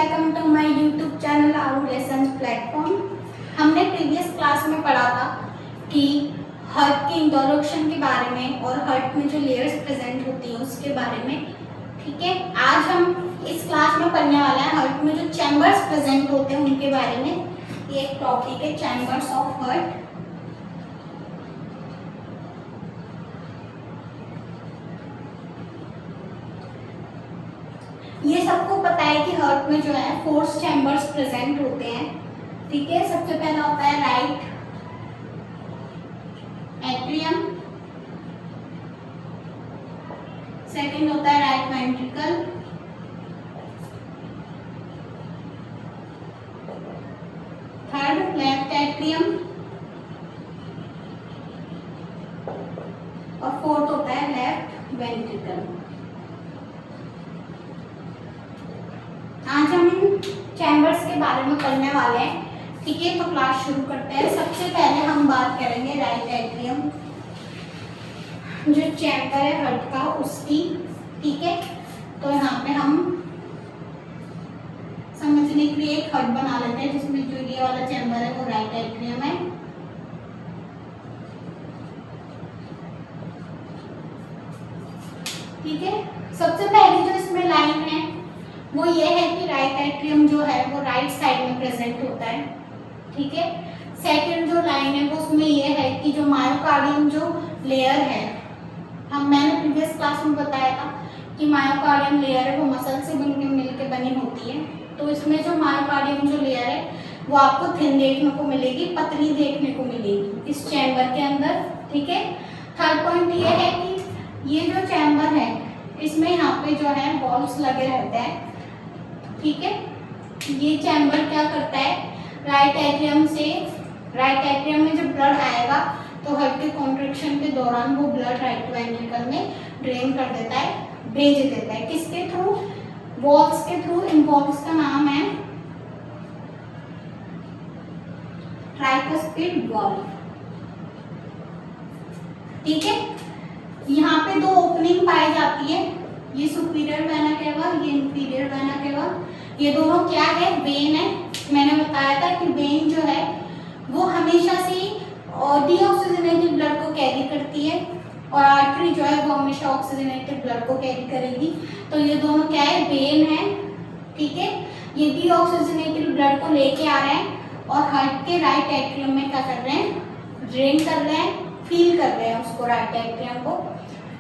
Welcome to my YouTube channel Aaru lessons platform. हमने previous class में पढ़ा था कि हार्ट के इंट्रोडक्शन के बारे में और हार्ट में जो लेयर्स प्रेजेंट होती हैं उसके बारे में। ठीक है, आज हम इस क्लास में पढ़ने वाले हैं हार्ट में जो चैम्बर्स प्रेजेंट होते हैं उनके बारे में। ये एक टॉपिक है, चैम्बर्स ऑफ हार्ट। ये सबको पता है कि हार्ट में जो है 4 चैम्बर्स प्रेजेंट होते हैं। ठीक है, सबसे पहला होता है राइट एट्रियम, सेकंड होता है right ventricle, third left atrium और फोर्थ होता है लेफ्ट वेंट्रिकल। आज हम इन चैम्बर्स के बारे में पढ़ने वाले हैं। ठीक है, तो क्लास शुरू करते हैं। सबसे पहले हम बात करेंगे राइट एट्रियम, जो चैम्बर है हार्ट का उसकी। ठीक है, तो यहाँ पे हम समझने के लिए एक हार्ट बना लेते हैं जिसमें जो ये वाला चैम्बर है वो राइट एट्रियम है। ठीक है, सबसे पहली जो इसमें लाइन है वो ये है कि राइट एट्रियम जो है वो राइट साइड में प्रेजेंट होता है। ठीक है, सेकंड जो लाइन है वो उसमें ये है कि जो मायोकार्डियम जो लेयर है, मैंने प्रीवियस क्लास में बताया था कि मायोकार्डियम लेयर है वो मसल से मिलकर बनी होती है। तो इसमें जो मायोकार्डियम जो लेयर है वो आपको थिन देखने को मिलेगी, पतली देखने को मिलेगी इस चैम्बर के अंदर। ठीक है, थर्ड पॉइंट ये है कि ये जो चैम्बर है इसमें यहाँ पे जो है वॉल्व्स लगे रहते हैं। ठीक है, ये चैम्बर क्या करता है, राइट एट्रियम में जब ब्लड आएगा तो हार्ट के कॉन्ट्रैक्शन के दौरान वो ब्लड राइट वेंट्रिकल में ड्रेन कर देता है, भेज देता है। किसके थ्रू? वॉल्व्स के थ्रू। इन वॉल्व्स का नाम है ट्राइकुस्पिड वॉल्व। ठीक है, यहाँ पे 2 ओपनिंग पाई जाती है, ये सुपीरियर वेना केवा, ये इंफीरियर वेना केवा। ये दोनों क्या है? वेन है। मैंने बताया था कि वेन जो है वो हमेशा से डीऑक्सीजनेटेड ब्लड को कैरी करती है और आर्टरी जो है वो हमेशा ऑक्सीजनेटेड ब्लड को कैरी करेगी। तो ये दोनों क्या है? वेन है। ठीक है, ये डीऑक्सीजनेटेड ब्लड को लेके आ रहे हैं और हार्ट के राइट एट्रियम में क्या कर रहे हैं? ड्रेन कर रहे हैं, फील कर रहे हैं उसको, राइट एट्रियम को।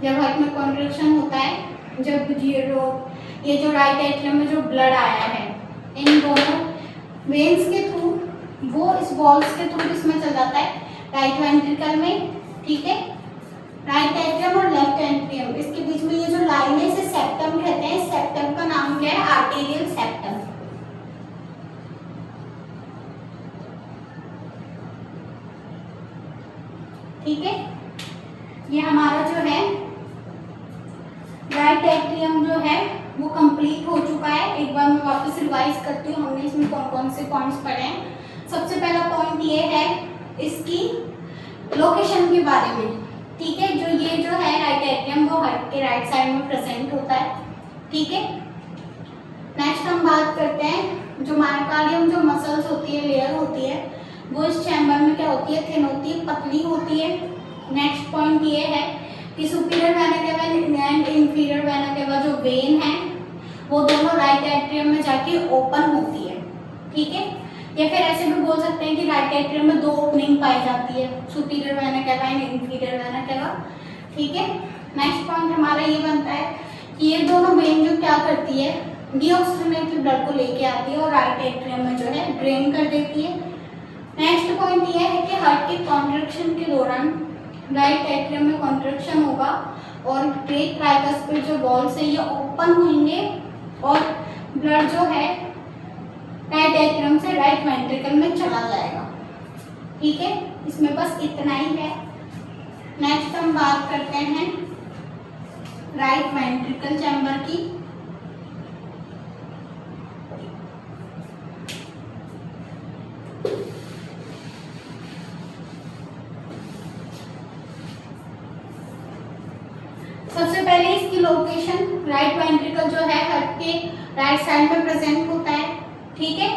जब हार्ट में कॉन्ट्रैक्शन होता है, जब ये जो राइट एट्रियम में जो ब्लड आया है इन दोनों वेन्स के थ्रू वो इस वॉल्व्स के थ्रू इसमें चल जाता है राइट वेंट्रिकल में। ठीक है, राइट एट्रियम और लेफ्ट एट्रियम, इसके बीच में ये जो लाइन है इसे सेप्टम कहते हैं। सेप्टम का नाम क्या है? Arterial septum. ठीक है, ये हमारा जो है राइट एट्रियम जो है वो कंप्लीट हो चुका है। एक बार मैं वापस रिवाइज करती हूँ, हमने इसमें कौन कौन से पॉइंट्स पढ़े हैं। सबसे पहला पॉइंट ये है इसकी लोकेशन के बारे में। ठीक है, जो ये जो है राइट एट्रियम वो हार्ट के राइट साइड में प्रेजेंट होता है। ठीक है, नेक्स्ट हम बात करते हैं जो मायोकार्डियम जो मसल्स होती है, लेयर होती है, वो इस चैम्बर में क्या होती है? थिन होती है, पतली होती है। नेक्स्ट पॉइंट ये है कि superior vena cava and inferior vena cava जो वेन है वो दोनों राइट एट्रियम में जाके ओपन होती है। ठीक है, या फिर ऐसे भी बोल सकते हैं कि राइट एट्रियम में 2 ओपनिंग पाई जाती है, superior vena cava and inferior vena cava. ठीक है, नेक्स्ट पॉइंट हमारा ये बनता है कि ये दोनों वेन जो क्या करती है, डीऑक्सीजनेटेड ब्लड को लेके आती है और राइट एट्रियम में जो है ड्रेन कर देती है। नेक्स्ट पॉइंट ये है कि हार्ट के कॉन्ट्रैक्शन के दौरान राइट एट्रियम में कॉन्ट्रैक्शन होगा और ग्रेट ट्राइकुस्पिड जो वॉल्व्स है ये ओपन होंगे और ब्लड जो है राइट एट्रियम से राइट वेंट्रिकल में चला जाएगा। ठीक है, इसमें बस इतना ही है। नेक्स्ट हम बात करते हैं राइट वेंट्रिकल चैम्बर की। सबसे पहले इसकी लोकेशन, राइट वेंट्रिकल जो है हार्ट के राइट साइड में प्रेजेंट होता है। ठीक है।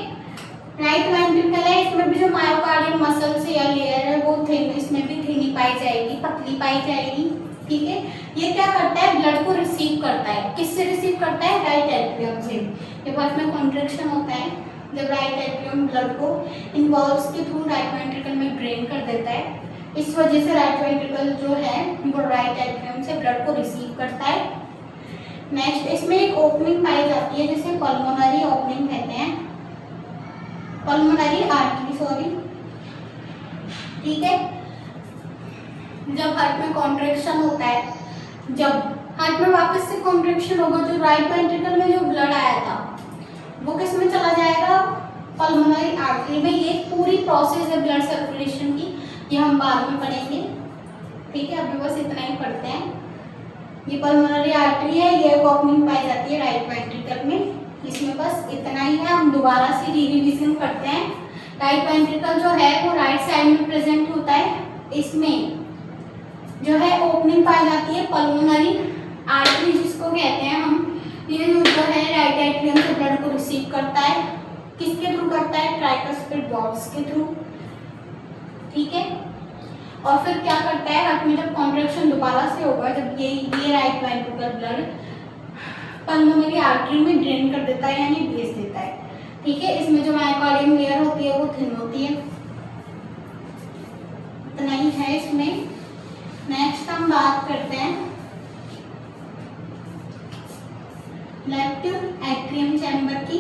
राइट वेंट्रिकल है, इसमें भी जो मायोकार्डियम मसल्स या लेयर है वो थिन, इसमें भी थिनी पाई जाएगी, पतली पाई जाएगी। ठीक है, ये क्या करता है, ब्लड को रिसीव करता है। किससे रिसीव करता है, राइट एट्रियम से। जब हार्ट में कॉन्ट्रैक्शन होता है, जब राइट एट्रियम ब्लड को इन्वॉल्व्स के थ्रू राइट वेंट्रिकल में ड्रेन कर देता है, इस वजह से राइट वेंट्रिकल जो है वो राइट एट्रियम से ब्लड को रिसीव करता है। नेक्स्ट, इसमें एक ओपनिंग पाई जाती है जिसे पल्मोनरी ओपनिंग कहते हैं, पल्मोनरी आर्टरी, सॉरी। ठीक है, जब हार्ट में कॉन्ट्रैक्शन होता है, जब हार्ट में वापस से कॉन्ट्रैक्शन होगा, जो राइट वेंट्रिकल में जो ब्लड आया था वो किस में चला जाएगा, पल्मोनरी आर्टरी में। ये पूरी प्रोसेस है ब्लड सर्कुलेशन की, ये हम बाद में पढ़ेंगे। ठीक है, अभी बस इतना ही पढ़ते हैं। ये पल्मोनरी आर्टरी है, ये ओपनिंग पाई जाती है राइट वेंट्रिकल में। इसमें बस इतना ही है, हम दोबारा से रिविजन करते हैं। राइट वेंट्रिकल जो है वो राइट साइड में प्रेजेंट होता है, इसमें जो है ओपनिंग पाई जाती है पल्मोनरी आर्टरी जिसको कहते हैं हम। ये जो है राइट एट्रियम से ब्लड को रिसीव करता है, किसके थ्रू करता है, ट्राइकस्पिड वॉल्व्स के थ्रू। ठीक है, और फिर क्या करता है, हार्ट में जब कॉन्ट्रैक्शन दोबारा से होगा, जब ये right ventricle blood pulmonary artery में ड्रेन कर देता है, यानी भेज देता है। ठीक है, इसमें जो मायोकार्डियम लेयर होती है वो थिन होती है। इतना ही है इसमें। नेक्स्ट हम बात करते हैं लेफ्ट एट्रियम चैम्बर की।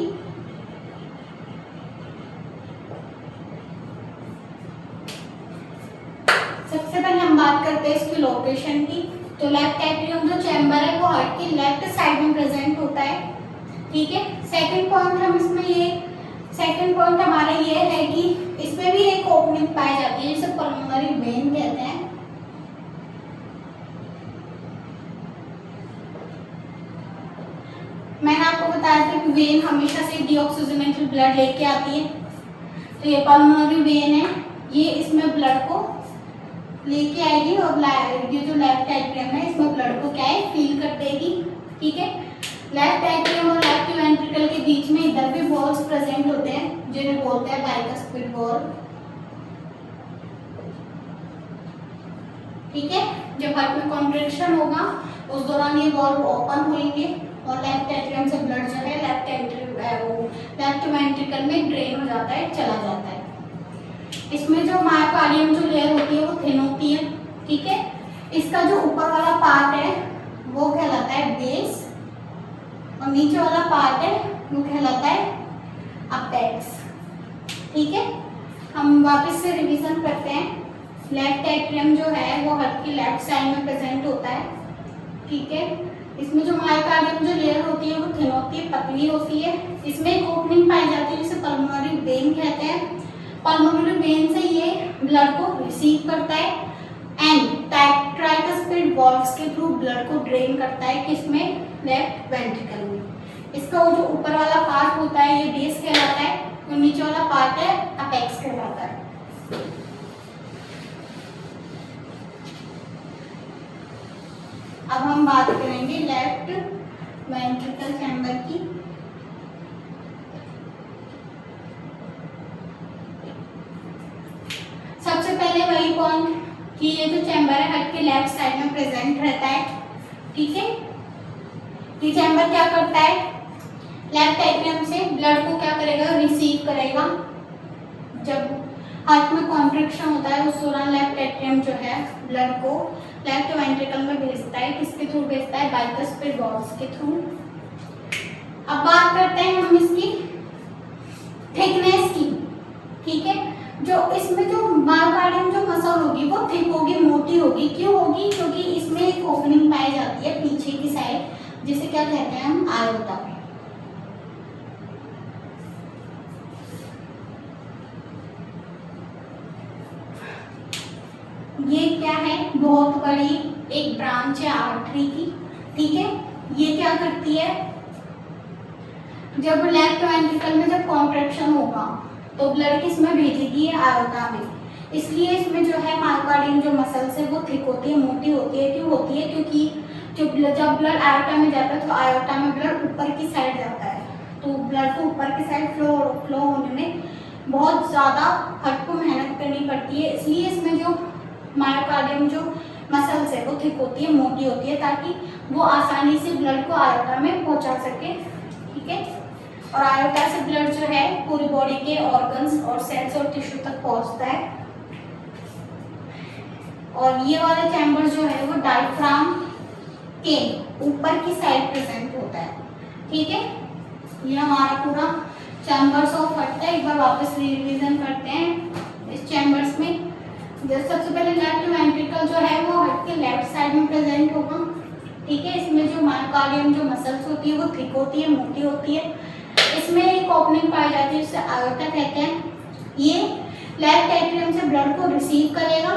सबसे पहले हम बात करते हैं इसकी लोकेशन की। तो लेफ्ट एट्रियम जो चैम्बर है वो हार्ट की लेफ्ट साइड में प्रेजेंट होता है। ठीक है, सेकंड पॉइंट हमारा ये है कि इसमें भी एक ओपनिंग पाई जाती है जिसे पल्मोनरी वेन कहते हैं। मैंने आपको बताया था कि वेन हमेशा से डीऑक्सीजनेटेड ब्लड लेके आती है, तो ये पल्मोनरी वेन है, ये इसमें ब्लड को लेके आएगी और ये जो लेफ्ट एट्रियम है इसमें ब्लड को क्या है, फील कर देगी। ठीक है, लेफ्ट एट्रियम और लेफ्ट वेंट्रिकल के बीच में इधर भी वॉल्स प्रेजेंट होते हैं जिन्हें बोलते हैं बाइकस्पिड वॉल्व। ठीक है, जब हार्ट में कॉन्ट्रैक्शन होगा उस दौरान ये वॉल्व ओपन होंगे और लेफ्ट एट्रियम से ब्लड जो है लेफ्ट वेंट्रिकल में ड्रेन हो जाता है, चला जाता है। इसमें जो मायोकार्डियम जो लेयर होती है वो थिन होती है। ठीक है, इसका जो ऊपर वाला पार्ट है वो कहलाता है बेस और नीचे वाला पार्ट है वो कहलाता है अपेक्स। ठीक है, हम वापस से रिवीजन करते हैं। लेफ्ट एट्रियम जो है वो हार्ट की लेफ्ट साइड में प्रेजेंट होता है। ठीक है, इसमें जो मायोकार्डियम जो लेयर होती है वो थिन होती है, पतली होती है। इसमें एक ओपनिंग पाई जाती है जिसे पल्मोनरी वेन कहते हैं। पल्मोनरी वेन से ये ब्लड को रिसीव करता है एंड ट्राइकस्पिड वॉल्व्स के थ्रू ब्लड को ड्रेन करता है, किसमें, लेफ्ट वेंट्रिकल में। इसका वो जो ऊपर वाला पार्ट होता है ये बेस कहलाता है और नीचे वाला पार्ट है अपेक्स कहलाता है। अब हम बात करेंगे लेफ्ट वेंट्रिकल चैम्बर की। सबसे पहले वही पॉइंट कि ये जो चैम्बर है हार्ट के लेफ्ट साइड में प्रेजेंट रहता है। ठीक है, ये चैम्बर क्या करता है, लेफ्ट एट्रियम से ब्लड को क्या करेगा, रिसीव करेगा। जब हार्ट में कॉन्ट्रैक्शन होता है उस दौरान लेफ्ट एट्रियम जो है ब्लड को लेफ्ट वेंट्रिकल में भेजता है, किसके थ्रू भेजता है, बाइकस्पिड वॉल्व्स के थ्रू। अब बात करते हैं हम इसकी थिकनेस की। ठीक है, जो इसमें जो मायोकार्डियम जो मसल होगी वो थिक होगी, मोटी होगी। क्यों होगी, क्योंकि इसमें एक ओपनिंग पाई जाती है पीछे की साइड जिसे क्या कहते हैं हम, आयोटा। ये क्या है, बहुत बड़ी एक ब्रांच है आर्टरी की। ठीक है, ये क्या करती है, जब लेफ्ट वेंट्रिकल में जब कॉन्ट्रैक्शन होगा तो ब्लड किसमें भेजेगी, आयोटा में। इसलिए इसमें जो है मायोकार्डियम जो मसल्स है वो थिक होती है, मोटी होती है। क्यों होती है, क्योंकि जब ब्लड आयोटा में जाता है तो आयोटा में ब्लड ऊपर की साइड जाता है, तो ब्लड को ऊपर की साइड फ्लो होने में बहुत ज़्यादा हार्ट को मेहनत करनी पड़ती है, इसलिए इसमें जो मायोकार्डियम जो मसल्स है वो थिक होती है, मोटी होती है, ताकि वो आसानी से ब्लड को आयोटा में पहुंचा सके। ठीक है, और आयोटा से ब्लड जो है पूरी बॉडी के ऑर्गन्स और सेल्स और टिश्यू तक पहुंचता है। और ये वाला चैम्बर जो है वो डायफ्राम के ऊपर की साइड प्रेजेंट होता है। ठीक है, ये हमारा पूरा चैम्बर्स ऑफ हार्ट है। एक बार वापस रिवीजन करते हैं इस चैम्बर्स में। जैसे सबसे पहले लेफ्ट वेंट्रिकल जो है वो हार्ट के लेफ्ट साइड में प्रेजेंट होगा। ठीक है, इसमें जो मायोकार्डियम जो मसल्स होती है वो थिक होती है, मोटी होती है। इसमें एक ओपनिंग पाई जाती है जिसे आयोटा कहते हैं। ये लेफ्ट एट्रियम से ब्लड को रिसीव करेगा,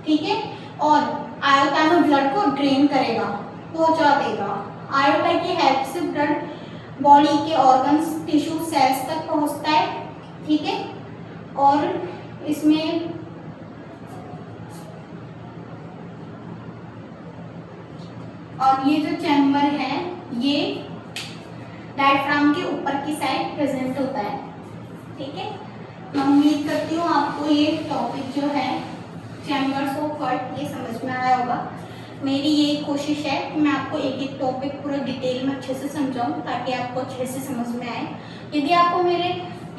ठीक है, और आयोटा में ब्लड को ड्रेन करेगा, पहुंचा देगा। आयोटा की हेल्प से ब्लड बॉडी के ऑर्गन्स, टिश्यू, सेल्स तक पहुंचता है। ठीक है, और इसमें और ये जो चैम्बर है ये डायफ्राम के ऊपर की साइड प्रेजेंट होता है। ठीक है, मैं उम्मीद करती हूँ आपको ये टॉपिक जो है चैम्बर्स ऑफ हार्ट ये समझ में आया होगा। मेरी ये कोशिश है कि मैं आपको एक एक टॉपिक पूरा डिटेल में अच्छे से समझाऊं ताकि आपको अच्छे से समझ में आए। यदि आपको मेरे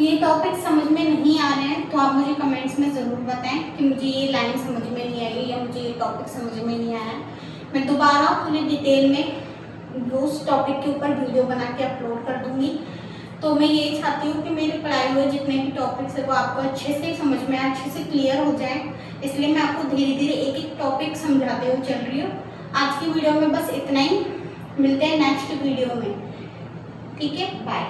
ये टॉपिक समझ में नहीं आ रहे हैं तो आप मुझे कमेंट्स में ज़रूर बताएं कि मुझे ये लाइन समझ में नहीं आई या मुझे ये टॉपिक समझ में नहीं आया। मैं दोबारा पूरी डिटेल में उस टॉपिक के ऊपर वीडियो बना के अपलोड कर दूँगी। तो मैं यही चाहती हूँ कि मेरे पढ़ाए हुए जितने भी टॉपिक्स है वो आपको अच्छे से समझ में आए, अच्छे से क्लियर हो जाए, इसलिए मैं आपको धीरे धीरे एक एक टॉपिक समझाते हुए चल रही हूँ। आज की वीडियो में बस इतना ही, मिलते हैं नेक्स्ट वीडियो में। ठीक है, बाय।